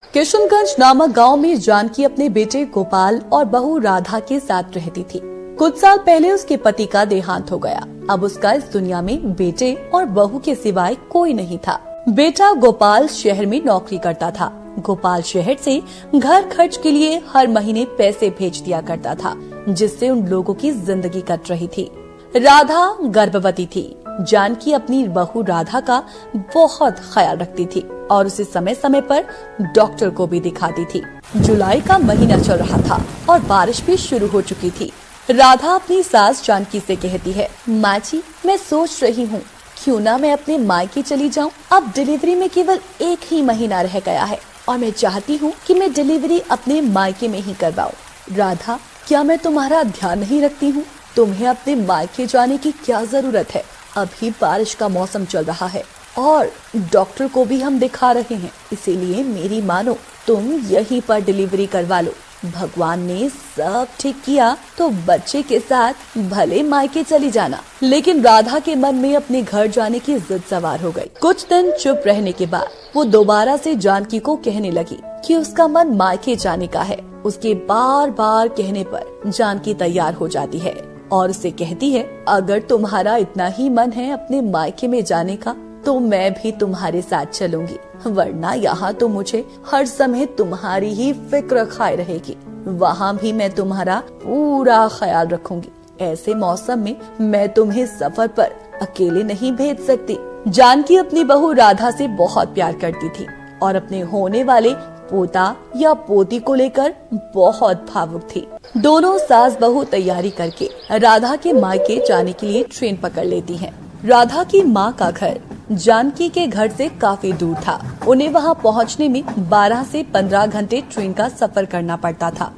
किशनगंज नामक गांव में जानकी अपने बेटे गोपाल और बहू राधा के साथ रहती थी। कुछ साल पहले उसके पति का देहांत हो गया। अब उसका इस दुनिया में बेटे और बहू के सिवाय कोई नहीं था। बेटा गोपाल शहर में नौकरी करता था। गोपाल शहर से घर खर्च के लिए हर महीने पैसे भेज दिया करता था, जिससे उन लोगों की जिंदगी कट रही थी। राधा गर्भवती थी। जानकी अपनी बहू राधा का बहुत ख्याल रखती थी और उसे समय समय पर डॉक्टर को भी दिखाती थी। जुलाई का महीना चल रहा था और बारिश भी शुरू हो चुकी थी। राधा अपनी सास जानकी से कहती है, माँ जी, मैं सोच रही हूँ क्यों ना मैं अपने मायके चली जाऊँ। अब डिलीवरी में केवल 1 ही महीना रह गया है और मैं चाहती हूँ कि मैं डिलीवरी अपने मायके में ही करवाऊँ। राधा, क्या मैं तुम्हारा ध्यान नहीं रखती हूँ? तुम्हें अपने मायके जाने की क्या जरूरत है? अभी बारिश का मौसम चल रहा है और डॉक्टर को भी हम दिखा रहे हैं, इसीलिए मेरी मानो, तुम यहीं पर डिलीवरी करवा लो। भगवान ने सब ठीक किया तो बच्चे के साथ भले मायके चली जाना। लेकिन राधा के मन में अपने घर जाने की जिद सवार हो गई। कुछ दिन चुप रहने के बाद वो दोबारा से जानकी को कहने लगी कि उसका मन मायके जाने का है। उसके बार बार कहने पर जानकी तैयार हो जाती है और उसे कहती है, अगर तुम्हारा इतना ही मन है अपने मायके में जाने का तो मैं भी तुम्हारे साथ चलूंगी, वरना यहाँ तो मुझे हर समय तुम्हारी ही फिक्र खाए रहेगी। वहाँ भी मैं तुम्हारा पूरा ख्याल रखूंगी। ऐसे मौसम में मैं तुम्हें सफर पर अकेले नहीं भेज सकती। जानकी अपनी बहू राधा से बहुत प्यार करती थी और अपने होने वाले पोता या पोती को लेकर बहुत भावुक थी। दोनों सास बहू तैयारी करके राधा के मायके जाने के लिए ट्रेन पकड़ लेती हैं। राधा की माँ का घर जानकी के घर से काफी दूर था। उन्हें वहाँ पहुँचने में 12 से 15 घंटे ट्रेन का सफर करना पड़ता था।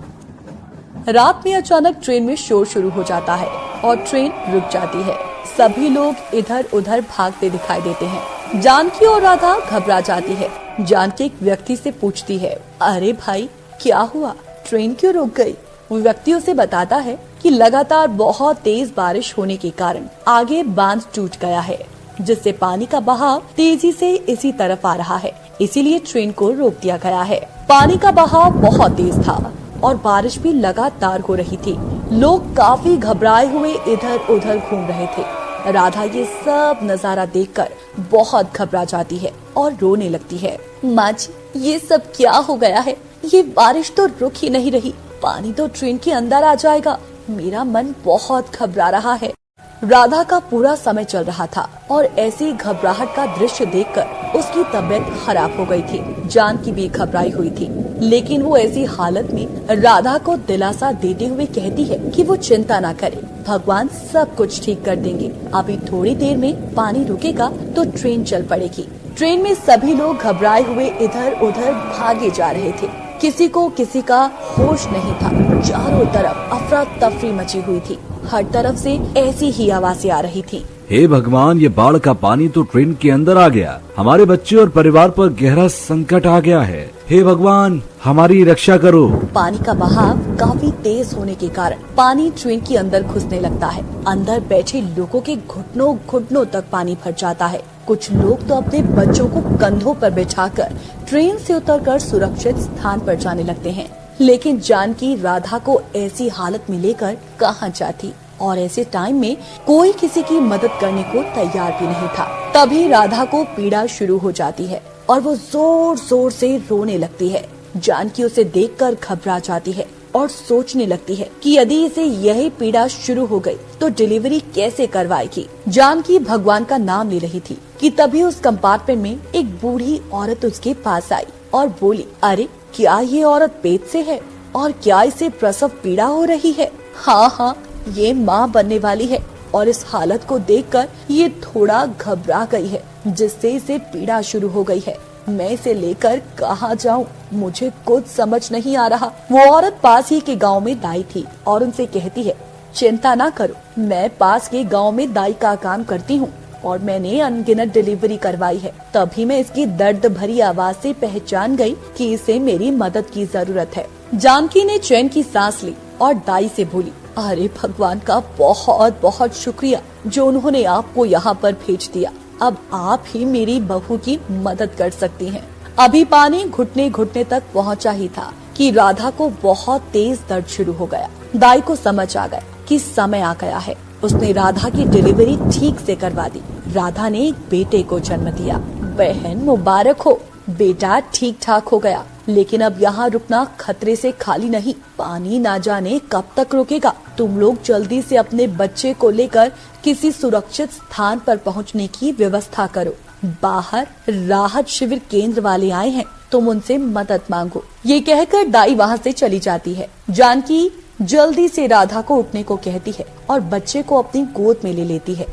रात में अचानक ट्रेन में शोर शुरू हो जाता है और ट्रेन रुक जाती है। सभी लोग इधर उधर भागते दिखाई देते हैं। जानकी और राधा घबरा जाती है। जानकी एक व्यक्ति से पूछती है, अरे भाई, क्या हुआ? ट्रेन क्यों रुक गई? वो व्यक्ति उसे बताता है कि लगातार बहुत तेज बारिश होने के कारण आगे बांध टूट गया है, जिससे पानी का बहाव तेजी से इसी तरफ आ रहा है, इसीलिए ट्रेन को रोक दिया गया है। पानी का बहाव बहुत तेज था और बारिश भी लगातार हो रही थी। लोग काफी घबराए हुए इधर उधर घूम रहे थे। राधा ये सब नजारा देखकर बहुत घबरा जाती है और रोने लगती है। माँ जी, ये सब क्या हो गया है? ये बारिश तो रुक ही नहीं रही, पानी तो ट्रेन के अंदर आ जाएगा। मेरा मन बहुत घबरा रहा है। राधा का पूरा समय चल रहा था और ऐसी घबराहट का दृश्य देखकर उसकी तबीयत खराब हो गई थी। जानकी भी घबराई हुई थी, लेकिन वो ऐसी हालत में राधा को दिलासा देते हुए कहती है कि वो चिंता ना करे, भगवान सब कुछ ठीक कर देंगे। अभी थोड़ी देर में पानी रुकेगा तो ट्रेन चल पड़ेगी। ट्रेन में सभी लोग घबराए हुए इधर उधर भागे जा रहे थे। किसी को किसी का होश नहीं था। चारों तरफ अफरा तफरी मची हुई थी। हर तरफ से ऐसी ही आवाजें आ रही थी। हे भगवान, ये बाढ़ का पानी तो ट्रेन के अंदर आ गया। हमारे बच्चे और परिवार पर गहरा संकट आ गया है। हे भगवान, हमारी रक्षा करो। पानी का बहाव काफी तेज होने के कारण पानी ट्रेन के अंदर घुसने लगता है। अंदर बैठे लोगों के घुटनों घुटनों तक पानी भर जाता है। कुछ लोग तो अपने बच्चों को कंधों पर बिठाकर ट्रेन से उतरकर सुरक्षित स्थान पर जाने लगते हैं। लेकिन जानकी राधा को ऐसी हालत में लेकर कहाँ जाती और ऐसे टाइम में कोई किसी की मदद करने को तैयार भी नहीं था। तभी राधा को पीड़ा शुरू हो जाती है और वो जोर जोर से रोने लगती है। जानकी उसे देखकर घबरा जाती है और सोचने लगती है कि यदि इसे यही पीड़ा शुरू हो गई तो डिलीवरी कैसे करवाएगी। जानकी भगवान का नाम ले रही थी कि तभी उस कंपार्टमेंट में एक बूढ़ी औरत उसके पास आई और बोली, अरे क्या ये औरत पेट से है और क्या इसे प्रसव पीड़ा हो रही है? हाँ, ये माँ बनने वाली है और इस हालत को देखकर ये थोड़ा घबरा गई है, जिससे इसे पीड़ा शुरू हो गई है। मैं इसे लेकर कहाँ जाऊँ? मुझे कुछ समझ नहीं आ रहा। वो औरत पास ही के गांव में दाई थी और उनसे कहती है, चिंता ना करो, मैं पास के गांव में दाई का काम करती हूँ और मैंने अनगिनत डिलीवरी करवाई है। तभी मैं इसकी दर्द भरी आवाज से पहचान गई कि इसे मेरी मदद की जरूरत है। जानकी ने चैन की सांस ली और दाई से बोली, अरे भगवान का बहुत बहुत शुक्रिया जो उन्होंने आपको यहाँ पर भेज दिया। अब आप ही मेरी बहू की मदद कर सकती हैं। अभी पानी घुटने घुटने तक पहुंचा ही था कि राधा को बहुत तेज दर्द शुरू हो गया। दाई को समझ आ गया कि समय आ गया है। उसने राधा की डिलीवरी ठीक से करवा दी। राधा ने एक बेटे को जन्म दिया। बहन मुबारक हो, बेटा ठीक ठाक हो गया। लेकिन अब यहाँ रुकना खतरे से खाली नहीं। पानी ना जाने कब तक रुकेगा। तुम लोग जल्दी से अपने बच्चे को लेकर किसी सुरक्षित स्थान पर पहुँचने की व्यवस्था करो। बाहर राहत शिविर केंद्र वाले आए हैं, तुम उनसे मदद मांगो। ये कहकर दाई वहाँ से चली जाती है। जानकी जल्दी से राधा को उठने को कहती है और बच्चे को अपनी गोद में ले लेती है।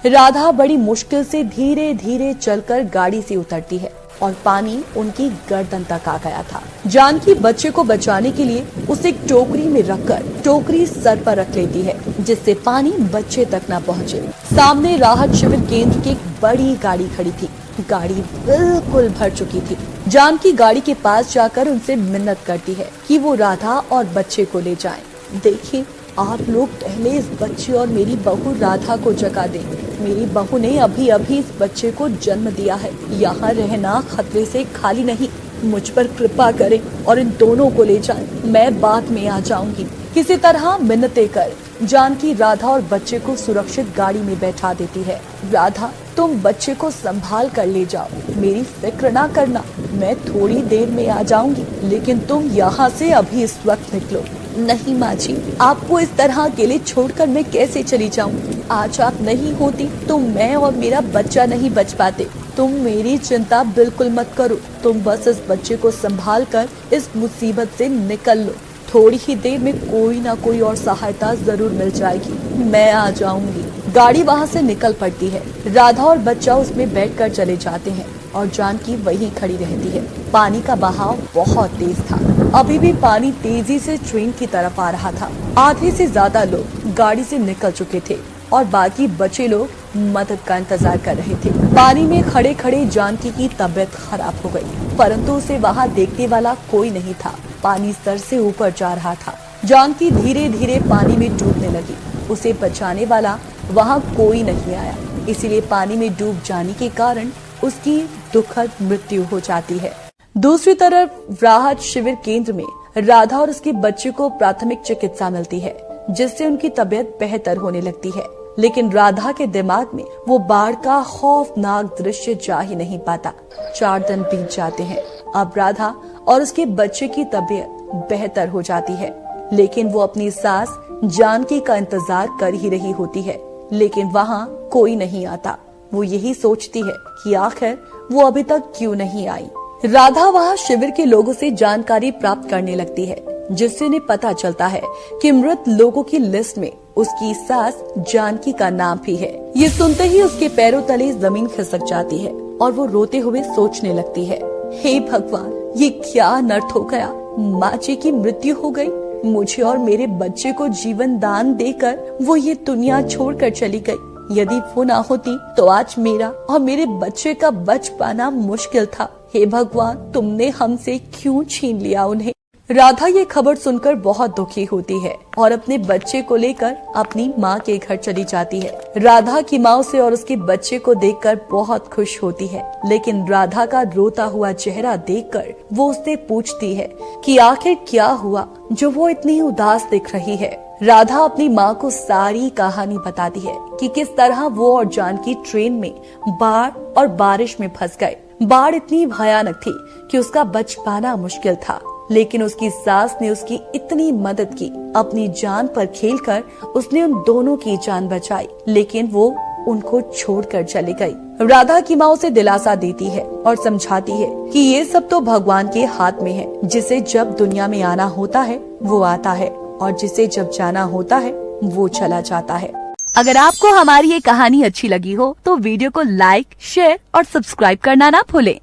राधा बड़ी मुश्किल से धीरे धीरे चलकर गाड़ी से उतरती है और पानी उनकी गर्दन तक आ गया था। जानकी बच्चे को बचाने के लिए उसे एक टोकरी में रखकर टोकरी सर पर रख लेती है, जिससे पानी बच्चे तक न पहुँचे। सामने राहत शिविर केंद्र की एक बड़ी गाड़ी खड़ी थी। गाड़ी बिल्कुल भर चुकी थी। जानकी गाड़ी के पास जाकर उनसे मिन्नत करती है कि वो राधा और बच्चे को ले जाएं। देखिए, आप लोग पहले इस बच्चे और मेरी बहू राधा को जगा दें। मेरी बहू ने अभी अभी इस बच्चे को जन्म दिया है। यहाँ रहना खतरे से खाली नहीं। मुझ पर कृपा करें और इन दोनों को ले जाएं। मैं बाद में आ जाऊंगी। किसी तरह मिन्नतें कर जानकी राधा और बच्चे को सुरक्षित गाड़ी में बैठा देती है। राधा, तुम बच्चे को संभाल कर ले जाओ, मेरी फिक्र ना करना। मैं थोड़ी देर में आ जाऊंगी, लेकिन तुम यहाँ से अभी इस वक्त निकलो। नहीं माँ जी, आपको इस तरह अकेले छोड़कर मैं कैसे चली जाऊँ? आज आप नहीं होती तो मैं और मेरा बच्चा नहीं बच पाते। तुम मेरी चिंता बिल्कुल मत करो। तुम बस इस बच्चे को संभाल कर इस मुसीबत से निकल लो। थोड़ी ही देर में कोई ना कोई और सहायता जरूर मिल जाएगी। मैं आ जाऊंगी। गाड़ी वहाँ से निकल पड़ती है। राधा और बच्चा उसमें बैठकर चले जाते हैं और जानकी वहीं खड़ी रहती है। पानी का बहाव बहुत तेज था। अभी भी पानी तेजी से ट्रेन की तरफ आ रहा था। आधे से ज्यादा लोग गाड़ी से निकल चुके थे और बाकी बचे लोग मदद का इंतजार कर रहे थे। पानी में खड़े खड़े जानकी की तबीयत खराब हो गई, परंतु उसे वहाँ देखने वाला कोई नहीं था। पानी सर से ऊपर जा रहा था। जानकी धीरे धीरे पानी में डूबने लगी। उसे बचाने वाला वहाँ कोई नहीं आया, इसीलिए पानी में डूब जाने के कारण उसकी दुखद मृत्यु हो जाती है। दूसरी तरफ राहत शिविर केंद्र में राधा और उसके बच्चे को प्राथमिक चिकित्सा मिलती है, जिससे उनकी तबीयत बेहतर होने लगती है। लेकिन राधा के दिमाग में वो बाढ़ का खौफनाक दृश्य जा ही नहीं पाता। 4 दिन बीत जाते हैं। अब राधा और उसके बच्चे की तबीयत बेहतर हो जाती है, लेकिन वो अपनी सास जानकी का इंतजार कर ही रही होती है। लेकिन वहाँ कोई नहीं आता। वो यही सोचती है कि आखिर वो अभी तक क्यों नहीं आई। राधा वहाँ शिविर के लोगों से जानकारी प्राप्त करने लगती है, जिससे उन्हें पता चलता है कि मृत लोगों की लिस्ट में उसकी सास जानकी का नाम भी है। ये सुनते ही उसके पैरों तले जमीन खिसक जाती है और वो रोते हुए सोचने लगती है, हे भगवान, ये क्या अनर्थ हो गया। माँ जी की मृत्यु हो गई। मुझे और मेरे बच्चे को जीवन दान देकर वो ये दुनिया छोड़कर चली गई। यदि वो ना होती तो आज मेरा और मेरे बच्चे का बच पाना मुश्किल था। हे भगवान, तुमने हमसे क्यों छीन लिया उन्हें। राधा ये खबर सुनकर बहुत दुखी होती है और अपने बच्चे को लेकर अपनी माँ के घर चली जाती है। राधा की माँ उसे और उसके बच्चे को देखकर बहुत खुश होती है, लेकिन राधा का रोता हुआ चेहरा देखकर वो उससे पूछती है कि आखिर क्या हुआ जो वो इतनी उदास दिख रही है। राधा अपनी माँ को सारी कहानी बताती है कि किस तरह वो और जानकी ट्रेन में बाढ़ और बारिश में फंस गए। बाढ़ इतनी भयानक थी कि उसका बच पाना मुश्किल था, लेकिन उसकी सास ने उसकी इतनी मदद की। अपनी जान पर खेलकर उसने उन दोनों की जान बचाई, लेकिन वो उनको छोड़कर चली गई। राधा की माँ उसे दिलासा देती है और समझाती है कि ये सब तो भगवान के हाथ में है। जिसे जब दुनिया में आना होता है वो आता है और जिसे जब जाना होता है वो चला जाता है। अगर आपको हमारी ये कहानी अच्छी लगी हो तो वीडियो को लाइक, शेयर और सब्सक्राइब करना ना भूलें।